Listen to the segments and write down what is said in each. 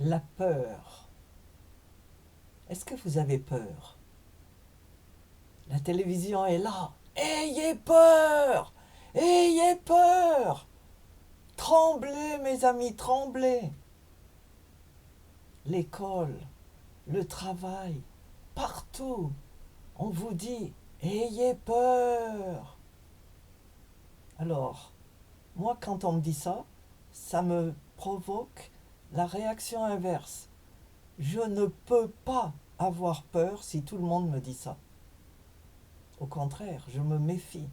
la peur. Est-ce que vous avez peur? La télévision est là. Ayez peur! Ayez peur! Tremblez, mes amis, tremblez! L'école, le travail, partout, on vous dit ayez peur. Alors, moi, quand on me dit ça, ça me provoque la réaction inverse. Je ne peux pas avoir peur si tout le monde me dit ça. Au contraire, je me méfie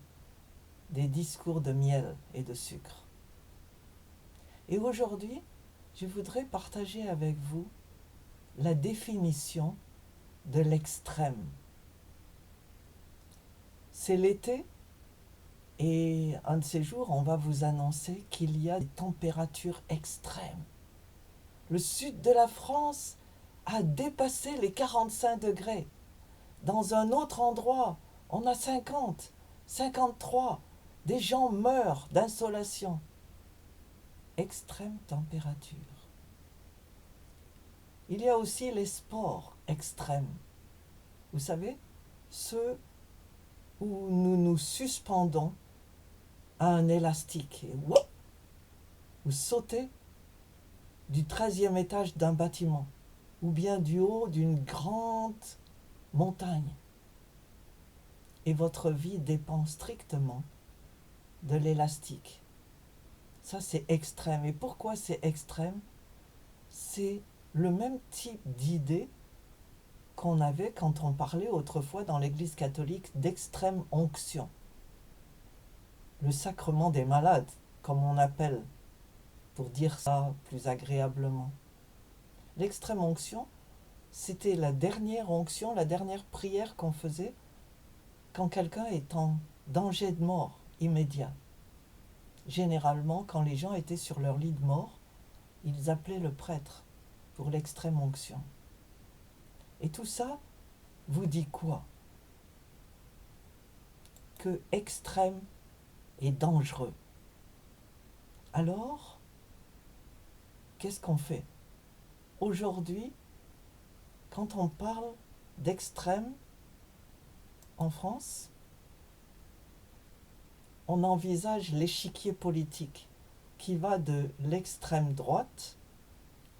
des discours de miel et de sucre. Et aujourd'hui, je voudrais partager avec vous la définition de l'extrême. C'est l'été et un de ces jours, on va vous annoncer qu'il y a des températures extrêmes. Le sud de la France a dépassé les 45 degrés. Dans un autre endroit, on a 50, 53. Des gens meurent d'insolation. Extrême température. Il y a aussi les sports extrêmes. Vous savez, ceux où nous nous suspendons à un élastique et whoop, vous sautez du 13e étage d'un bâtiment ou bien du haut d'une grande montagne. Et votre vie dépend strictement de l'élastique. Ça, c'est extrême. Et pourquoi c'est extrême? C'est le même type d'idée qu'on avait quand on parlait autrefois dans l'Église catholique d'extrême onction. Le sacrement des malades, comme on appelle, pour dire ça plus agréablement. L'extrême onction, c'était la dernière onction, la dernière prière qu'on faisait quand quelqu'un est en danger de mort immédiat. Généralement, quand les gens étaient sur leur lit de mort, ils appelaient le prêtre pour l'extrême onction. Et tout ça vous dit quoi? Que extrême est dangereux. Alors, qu'est-ce qu'on fait? Aujourd'hui, quand on parle d'extrême en France, on envisage l'échiquier politique qui va de l'extrême droite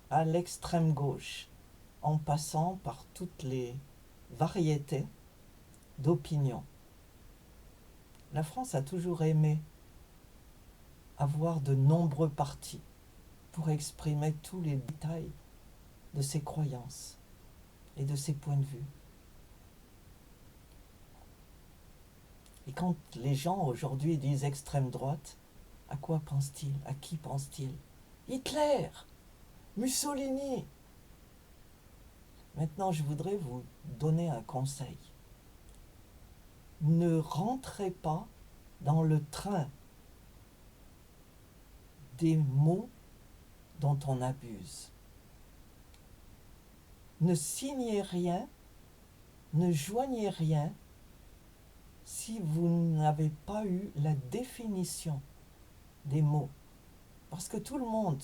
à l'extrême gauche, en passant par toutes les variétés d'opinions. La France a toujours aimé avoir de nombreux partis pour exprimer tous les détails de ses croyances et de ses points de vue. Et quand les gens aujourd'hui disent extrême droite, à quoi pensent-ils? À qui pensent-ils? Hitler, Mussolini. Maintenant, je voudrais vous donner un conseil. Ne rentrez pas dans le train des mots dont on abuse. Ne signez rien, ne joignez rien si vous n'avez pas eu la définition des mots. Parce que tout le monde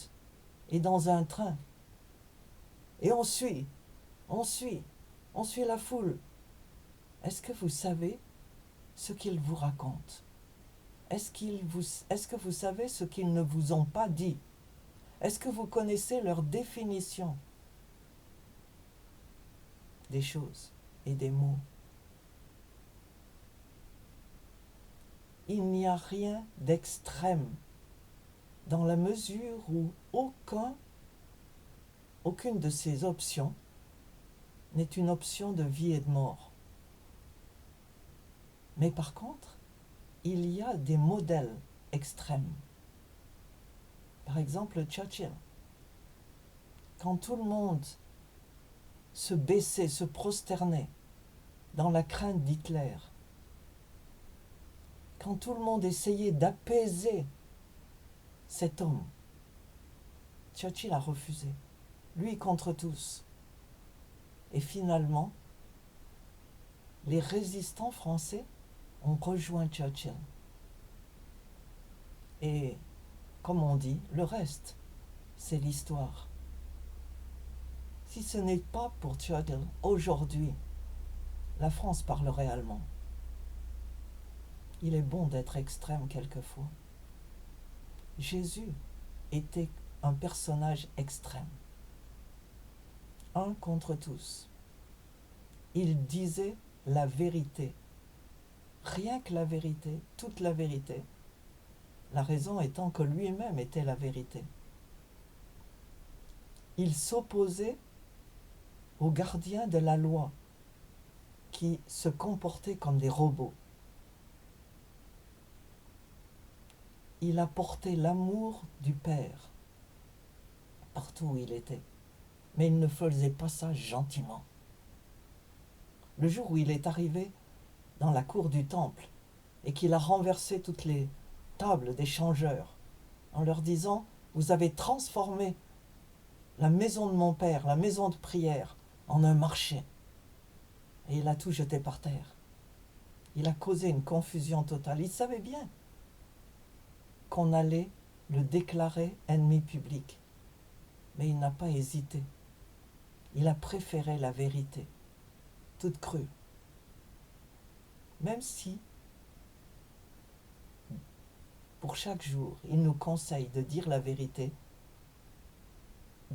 est dans un train. Et on suit la foule. Est-ce que vous savez ce qu'ils vous racontent? Est-ce que vous savez ce qu'ils ne vous ont pas dit? Est-ce que vous connaissez leur définition des choses et des mots? Il n'y a rien d'extrême dans la mesure où aucune de ces options n'est une option de vie et de mort. Mais par contre, il y a des modèles extrêmes. Par exemple, Churchill. Quand tout le monde se baissait, se prosternait dans la crainte d'Hitler, quand tout le monde essayait d'apaiser cet homme, Churchill a refusé, lui contre tous. Et finalement, les résistants français ont rejoint Churchill. Et, comme on dit, le reste, c'est l'histoire. Si ce n'est pas pour Churchill, aujourd'hui, la France parlerait allemand. Il est bon d'être extrême quelquefois. Jésus était un personnage extrême. Un contre tous. Il disait la vérité. Rien que la vérité, toute la vérité. La raison étant que lui-même était la vérité. Il s'opposait aux gardiens de la loi qui se comportaient comme des robots. Il apportait l'amour du Père partout où il était. Mais il ne faisait pas ça gentiment. Le jour où il est arrivé dans la cour du temple et qu'il a renversé toutes les tables des changeurs en leur disant « Vous avez transformé la maison de mon père, la maison de prière, en un marché. » Et il a tout jeté par terre. Il a causé une confusion totale. Il savait bien qu'on allait le déclarer ennemi public. Mais il n'a pas hésité. Il a préféré la vérité, toute crue. Même si, pour chaque jour, il nous conseille de dire la vérité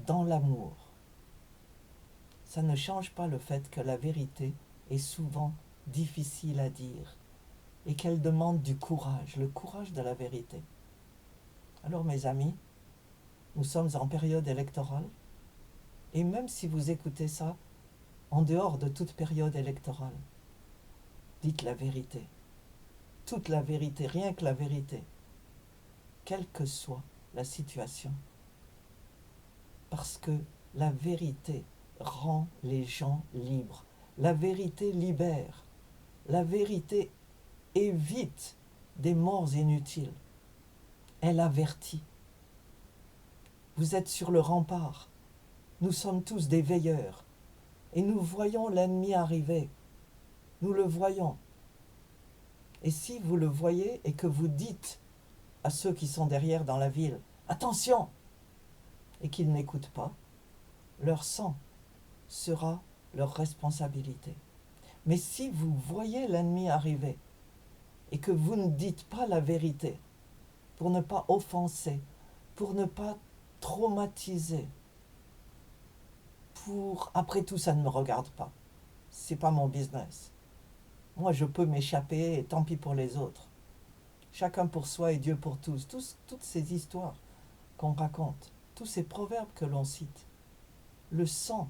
dans l'amour. Ça ne change pas le fait que la vérité est souvent difficile à dire et qu'elle demande du courage, le courage de la vérité. Alors mes amis, nous sommes en période électorale et même si vous écoutez ça en dehors de toute période électorale, dites la vérité, toute la vérité, rien que la vérité, quelle que soit la situation. Parce que la vérité rend les gens libres. La vérité libère. La vérité évite des morts inutiles. Elle avertit. Vous êtes sur le rempart. Nous sommes tous des veilleurs. Et nous voyons l'ennemi arriver. Nous le voyons. Et si vous le voyez et que vous dites à ceux qui sont derrière dans la ville, « Attention !» et qu'ils n'écoutent pas, leur sang sera leur responsabilité. Mais si vous voyez l'ennemi arriver et que vous ne dites pas la vérité pour ne pas offenser, pour ne pas traumatiser, pour après tout ça ne me regarde pas, c'est pas mon business. Moi je peux m'échapper et tant pis pour les autres. Chacun pour soi et Dieu pour tous. Toutes ces histoires qu'on raconte, tous ces proverbes que l'on cite. Le sang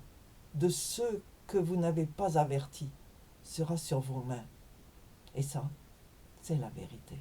de ceux que vous n'avez pas avertis sera sur vos mains. Et ça, c'est la vérité.